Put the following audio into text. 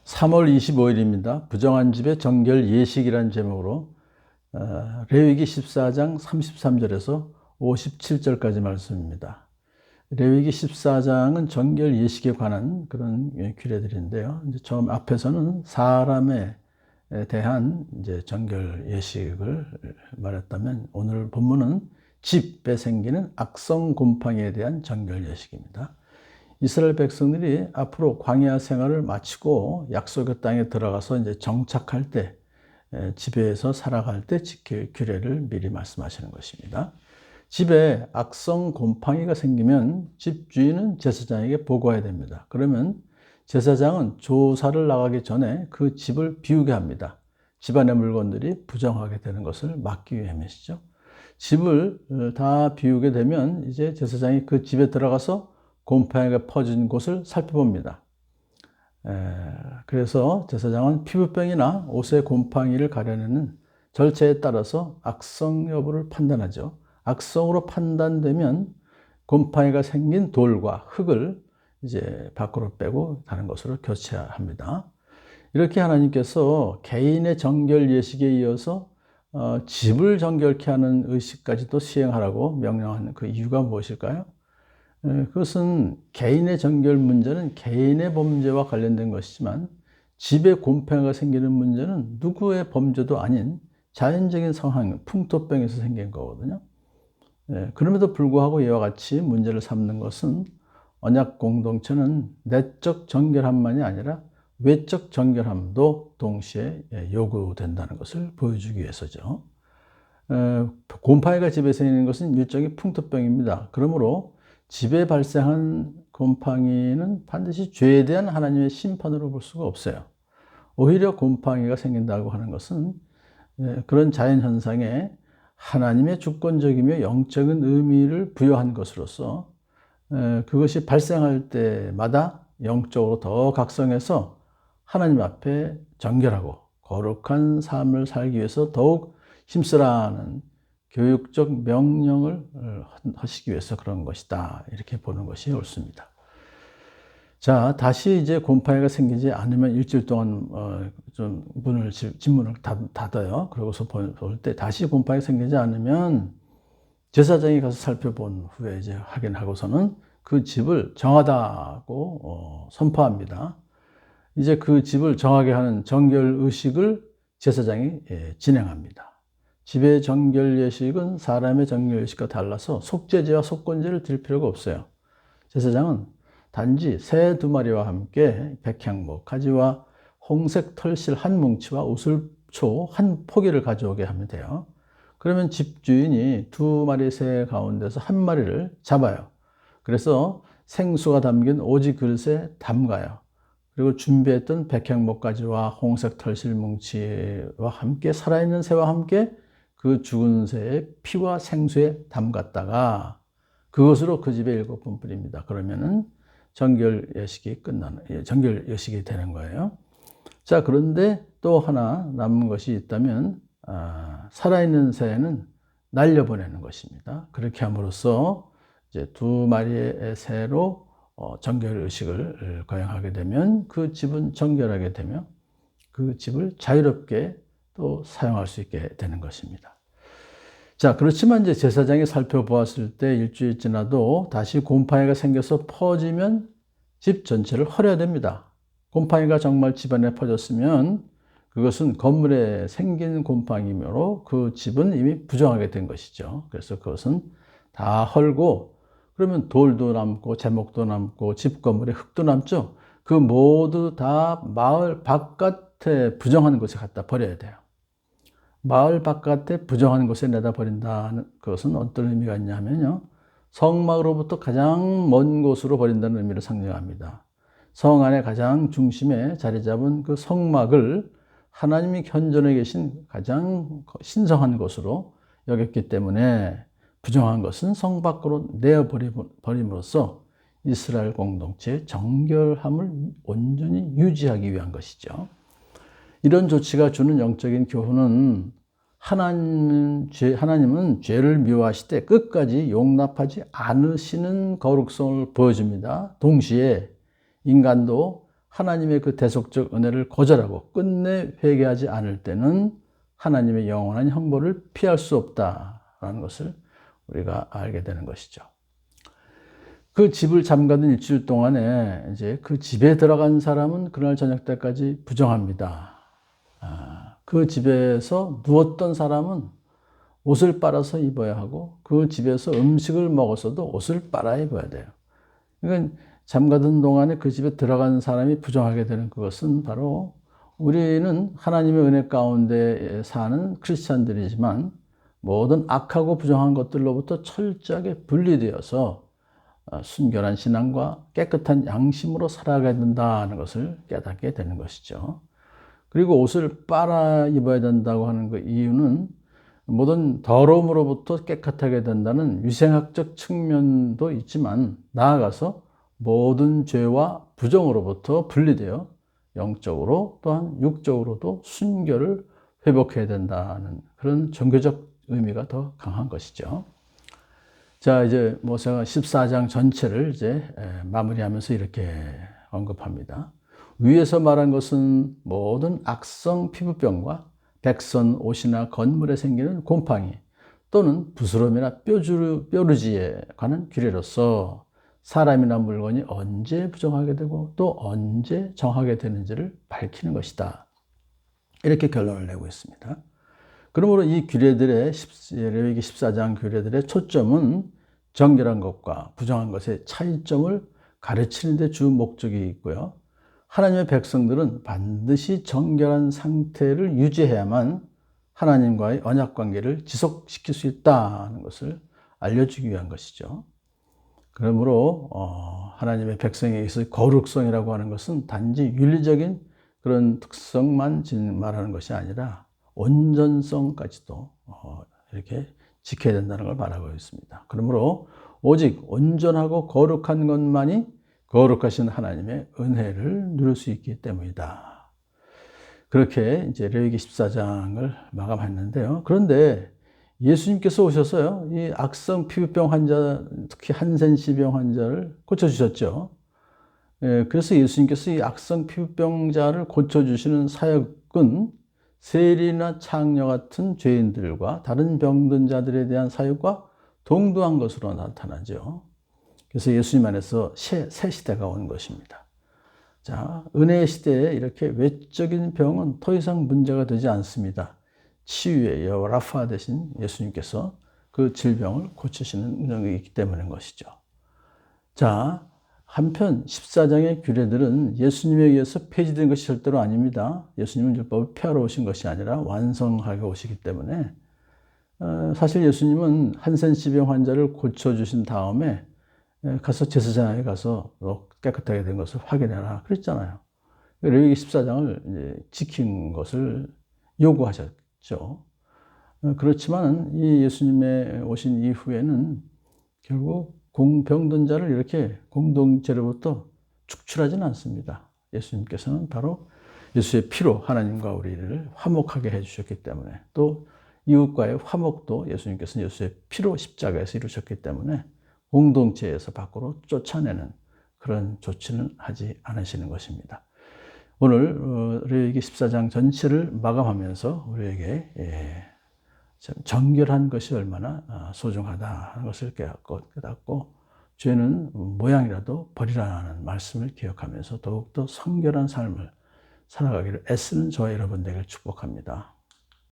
3월 25일입니다. 부정한 집의 정결 예식이라는 제목으로 레위기 14장 33절에서 57절까지 말씀입니다. 레위기 14장은 정결 예식에 관한 그런 규례들인데요. 이제 처음 앞에서는 사람에 대한 이제 정결 예식을 말했다면, 오늘 본문은 집에 생기는 악성 곰팡이에 대한 정결 예식입니다. 이스라엘 백성들이 앞으로 광야 생활을 마치고 약속의 땅에 들어가서 이제 정착할 때, 집에서 살아갈 때 지킬 규례를 미리 말씀하시는 것입니다. 집에 악성 곰팡이가 생기면 집주인은 제사장에게 보고해야 됩니다. 그러면 제사장은 조사를 나가기 전에 그 집을 비우게 합니다. 집안의 물건들이 부정하게 되는 것을 막기 위함이시죠. 집을 다 비우게 되면 이제 제사장이 그 집에 들어가서 곰팡이가 퍼진 곳을 살펴봅니다. 그래서 제사장은 피부병이나 옷의 곰팡이를 가려내는 절차에 따라서 악성 여부를 판단하죠. 악성으로 판단되면 곰팡이가 생긴 돌과 흙을 이제 밖으로 빼고 다른 것으로 교체합니다. 이렇게 하나님께서 개인의 정결 예식에 이어서 집을 정결케 하는 의식까지도 시행하라고 명령하는 그 이유가 무엇일까요? 그것은 개인의 정결 문제는 개인의 범죄와 관련된 것이지만, 집에 곰팡이가 생기는 문제는 누구의 범죄도 아닌 자연적인 상황, 풍토병에서 생긴 거거든요. 그럼에도 불구하고 이와 같이 문제를 삼는 것은 언약 공동체는 내적 정결함만이 아니라 외적 정결함도 동시에 요구된다는 것을 보여주기 위해서죠. 곰팡이가 집에 생기는 것은 일종의 풍토병입니다. 그러므로 집에 발생한 곰팡이는 반드시 죄에 대한 하나님의 심판으로 볼 수가 없어요. 오히려 곰팡이가 생긴다고 하는 것은 그런 자연현상에 하나님의 주권적이며 영적인 의미를 부여한 것으로서, 그것이 발생할 때마다 영적으로 더 각성해서 하나님 앞에 정결하고 거룩한 삶을 살기 위해서 더욱 힘쓰라는 교육적 명령을 하시기 위해서 그런 것이다, 이렇게 보는 것이 옳습니다. 자, 다시 이제 곰팡이가 생기지 않으면 일주일 동안 좀 집문을 닫아요. 그러고서 볼 때 다시 곰팡이가 생기지 않으면 제사장이 가서 살펴본 후에 이제 확인하고서는 그 집을 정하다고 선포합니다. 이제 그 집을 정하게 하는 정결 의식을 제사장이 진행합니다. 집의 정결 예식은 사람의 정결 예식과 달라서 속죄제와 속건제를 드릴 필요가 없어요. 제사장은 단지 새 2마리와 함께 백향목, 가지와 홍색 털실 한 뭉치와 우슬초 한 포기를 가져오게 하면 돼요. 그러면 집주인이 2마리 새 가운데서 1마리를 잡아요. 그래서 생수가 담긴 오지 그릇에 담가요. 그리고 준비했던 백향목 가지와 홍색 털실 뭉치와 함께 살아있는 새와 함께 그 죽은 새의 피와 생수에 담갔다가 그것으로 그 집에 7번 뿌립니다. 그러면은 정결 예식이 정결 예식이 되는 거예요. 자, 그런데 또 하나 남은 것이 있다면, 살아있는 새는 날려보내는 것입니다. 그렇게 함으로써 이제 2마리의 새로 정결 의식을 거행하게 되면 그 집은 정결하게 되며 그 집을 자유롭게 또 사용할 수 있게 되는 것입니다. 자, 그렇지만 이제 제사장이 살펴보았을 때 일주일 지나도 다시 곰팡이가 생겨서 퍼지면 집 전체를 헐어야 됩니다. 곰팡이가 정말 집안에 퍼졌으면 그것은 건물에 생긴 곰팡이므로 그 집은 이미 부정하게 된 것이죠. 그래서 그것은 다 헐고, 그러면 돌도 남고 제목도 남고 집 건물에 흙도 남죠. 그 모두 다 마을 바깥에 부정한 곳에 갖다 버려야 돼요. 마을 바깥에 부정한 곳에 내다 버린다는 것은 어떤 의미가 있냐면요, 성막으로부터 가장 먼 곳으로 버린다는 의미를 상징합니다. 성 안에 가장 중심에 자리 잡은 그 성막을 하나님이 현존해 계신 가장 신성한 곳으로 여겼기 때문에 부정한 것은 성 밖으로 내어버림으로써 이스라엘 공동체의 정결함을 온전히 유지하기 위한 것이죠. 이런 조치가 주는 영적인 교훈은, 하나님은 죄를 미워하시되 끝까지 용납하지 않으시는 거룩성을 보여줍니다. 동시에 인간도 하나님의 그 대속적 은혜를 거절하고 끝내 회개하지 않을 때는 하나님의 영원한 형벌을 피할 수 없다라는 것을 우리가 알게 되는 것이죠. 그 집을 잠가둔 일주일 동안에 이제 그 집에 들어간 사람은 그날 저녁 때까지 부정합니다. 그 집에서 누웠던 사람은 옷을 빨아서 입어야 하고 그 집에서 음식을 먹었어도 옷을 빨아 입어야 돼요. 그러니까 잠가둔 동안에 그 집에 들어간 사람이 부정하게 되는 그것은 바로 우리는 하나님의 은혜 가운데 사는 크리스찬들이지만 모든 악하고 부정한 것들로부터 철저하게 분리되어서 순결한 신앙과 깨끗한 양심으로 살아가야 된다는 것을 깨닫게 되는 것이죠. 그리고 옷을 빨아 입어야 된다고 하는 그 이유는 모든 더러움으로부터 깨끗하게 된다는 위생학적 측면도 있지만 나아가서 모든 죄와 부정으로부터 분리되어 영적으로 또한 육적으로도 순결을 회복해야 된다는 그런 종교적 의미가 더 강한 것이죠. 자, 이제 모세가 14장 전체를 이제 마무리하면서 이렇게 언급합니다. 위에서 말한 것은 모든 악성 피부병과 백선, 옷이나 건물에 생기는 곰팡이 또는 부스럼이나 뾰루지에 관한 규례로서 사람이나 물건이 언제 부정하게 되고 또 언제 정하게 되는지를 밝히는 것이다. 이렇게 결론을 내고 있습니다. 그러므로 이 규례들의 레위기 14장 규례들의 초점은 정결한 것과 부정한 것의 차이점을 가르치는 데 주 목적이 있고요. 하나님의 백성들은 반드시 정결한 상태를 유지해야만 하나님과의 언약 관계를 지속시킬 수 있다는 것을 알려주기 위한 것이죠. 그러므로 하나님의 백성에 있어서 거룩성이라고 하는 것은 단지 윤리적인 그런 특성만 말하는 것이 아니라 온전성까지도 이렇게 지켜야 된다는 걸 말하고 있습니다. 그러므로 오직 온전하고 거룩한 것만이 거룩하신 하나님의 은혜를 누릴 수 있기 때문이다. 그렇게 이제 레위기 14장을 마감했는데요. 그런데 예수님께서 오셔서요, 이 악성 피부병 환자, 특히 한센시병 환자를 고쳐주셨죠. 그래서 예수님께서 이 악성 피부병자를 고쳐주시는 사역은 세리나 창녀 같은 죄인들과 다른 병든 자들에 대한 사역과 동등한 것으로 나타나죠. 그래서 예수님 안에서 새 시대가 온 것입니다. 자, 은혜의 시대에 이렇게 외적인 병은 더 이상 문제가 되지 않습니다. 치유의 여호와 라파 되신 예수님께서 그 질병을 고치시는 능력이 있기 때문인 것이죠. 자, 한편 14장의 규례들은 예수님에 의해서 폐지된 것이 절대로 아닙니다. 예수님은 율법을 폐하러 오신 것이 아니라 완성하게 오시기 때문에 사실 예수님은 한센시병 환자를 고쳐주신 다음에 가서 제사장에 가서 깨끗하게 된 것을 확인해라 그랬잖아요. 레위기 14장을 이제 지킨 것을 요구하셨죠. 그렇지만 이 예수님의 오신 이후에는 결국 병든 자를 이렇게 공동체로부터 축출하지는 않습니다. 예수님께서는 바로 예수의 피로 하나님과 우리를 화목하게 해주셨기 때문에 또 이웃과의 화목도 예수님께서는 예수의 피로 십자가에서 이루셨기 때문에 공동체에서 밖으로 쫓아내는 그런 조치는 하지 않으시는 것입니다. 오늘 레위기 14장 전체를 마감하면서 우리에게 정결한 것이 얼마나 소중하다는 것을 깨닫고 죄는 모양이라도 버리라는 말씀을 기억하면서 더욱더 성결한 삶을 살아가기를 애쓰는 저와 여러분 되기를 축복합니다.